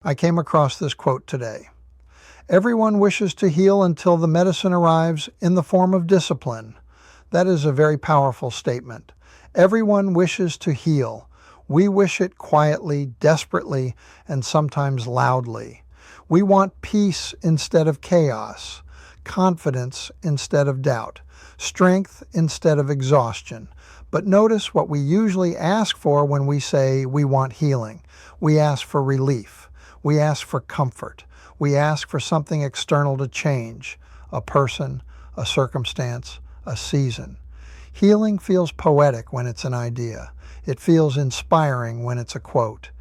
I came across this quote today. Everyone wishes to heal until the medicine arrives in the form of discipline. That is a very powerful statement. Everyone wishes to heal. We wish it quietly, desperately, and sometimes loudly. We want peace instead of chaos, confidence instead of doubt, strength instead of exhaustion. But notice what we usually ask for when we say we want healing. We ask for relief. We ask for comfort. We ask for something external to change, a person, a circumstance, a season. Healing feels poetic when it's an idea. It feels inspiring when it's a quote.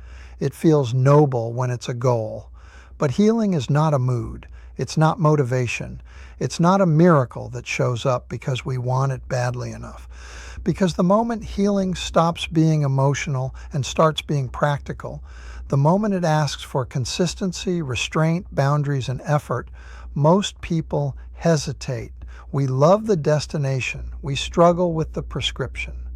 It feels noble when it's a goal. But healing is not a mood. It's not motivation. It's not a miracle that shows up because we want it badly enough. Because the moment healing stops being emotional and starts being practical, the moment it asks for consistency, restraint, boundaries, and effort, most people hesitate. We love the destination. We struggle with the prescription.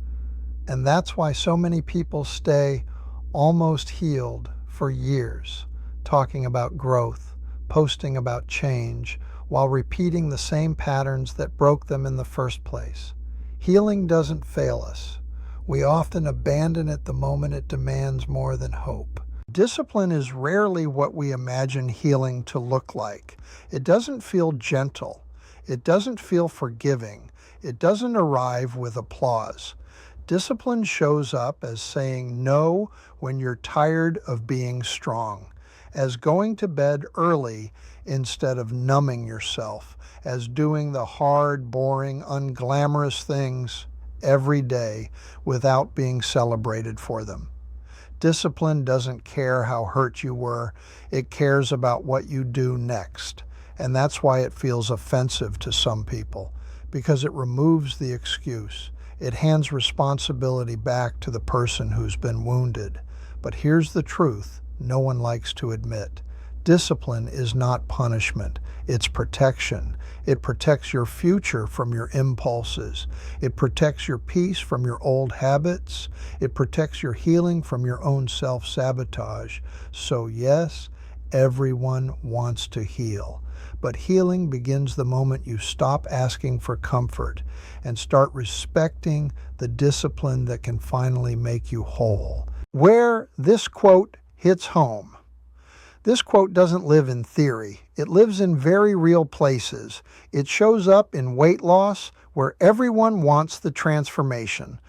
And that's why so many people stay almost healed for years, talking about growth, posting about change, while repeating the same patterns that broke them in the first place. Healing doesn't fail us. We often abandon it the moment it demands more than hope. Discipline is rarely what we imagine healing to look like. It doesn't feel gentle. It doesn't feel forgiving. It doesn't arrive with applause. Discipline shows up as saying no when you're tired of being strong, as going to bed early instead of numbing yourself, as doing the hard, boring, unglamorous things every day without being celebrated for them. Discipline doesn't care how hurt you were. It cares about what you do next. And that's why it feels offensive to some people, because it removes the excuse. It hands responsibility back to the person who's been wounded. But here's the truth no one likes to admit. Discipline is not punishment. It's protection. It protects your future from your impulses. It protects your peace from your old habits. It protects your healing from your own self-sabotage. So yes, everyone wants to heal. But healing begins the moment you stop asking for comfort and start respecting the discipline that can finally make you whole. Where this quote hits home. This quote doesn't live in theory. It lives in very real places. It shows up in weight loss, where everyone wants the transformation.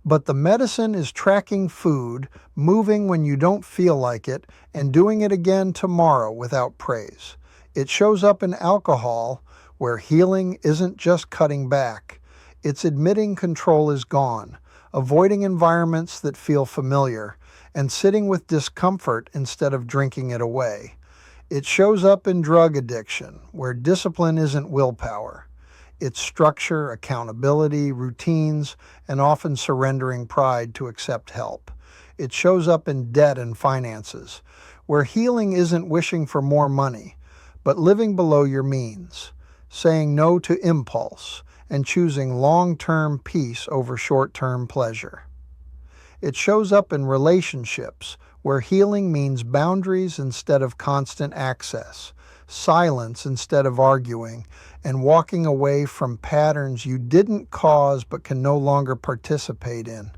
But the medicine is tracking food, moving when you don't feel like it, and doing it again tomorrow without praise. It shows up in alcohol, where healing isn't just cutting back. It's admitting control is gone, avoiding environments that feel familiar, and sitting with discomfort instead of drinking it away. It shows up in drug addiction, where discipline isn't willpower. It's structure, accountability, routines, and often surrendering pride to accept help. It shows up in debt and finances, where healing isn't wishing for more money, but living below your means, saying no to impulse, and choosing long-term peace over short-term pleasure. It shows up in relationships, where healing means boundaries instead of constant access, silence instead of arguing, and walking away from patterns you didn't cause but can no longer participate in.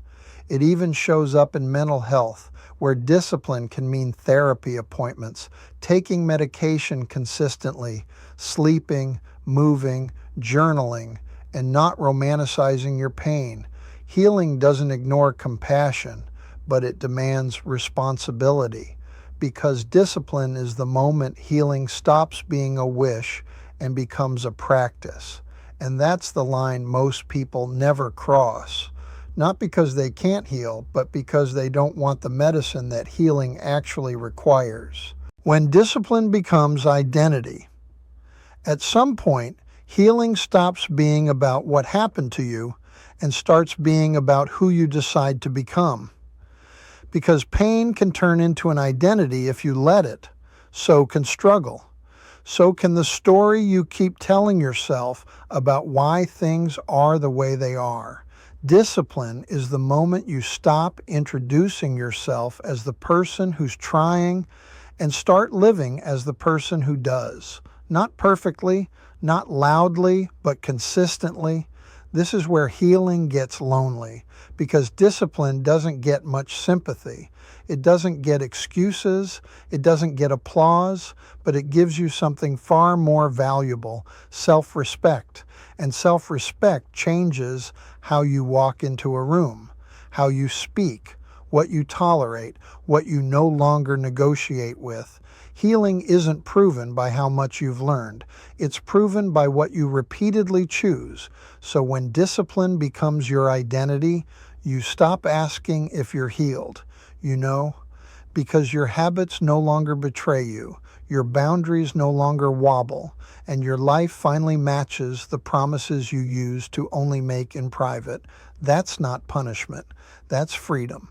It even shows up in mental health, where discipline can mean therapy appointments, taking medication consistently, sleeping, moving, journaling, and not romanticizing your pain. Healing doesn't ignore compassion, but it demands responsibility, because discipline is the moment healing stops being a wish and becomes a practice. And that's the line most people never cross, not because they can't heal, but because they don't want the medicine that healing actually requires. When discipline becomes identity, at some point, healing stops being about what happened to you and starts being about who you decide to become. Because pain can turn into an identity if you let it. So can struggle. So can the story you keep telling yourself about why things are the way they are. Discipline is the moment you stop introducing yourself as the person who's trying and start living as the person who does. Not perfectly, not loudly, but consistently. This is where healing gets lonely, because discipline doesn't get much sympathy. It doesn't get excuses, it doesn't get applause, but it gives you something far more valuable, self-respect. And self-respect changes how you walk into a room, how you speak, what you tolerate, what you no longer negotiate with. Healing isn't proven by how much you've learned. It's proven by what you repeatedly choose. So when discipline becomes your identity, you stop asking if you're healed. You know, because your habits no longer betray you, your boundaries no longer wobble, and your life finally matches the promises you used to only make in private. That's not punishment. That's freedom.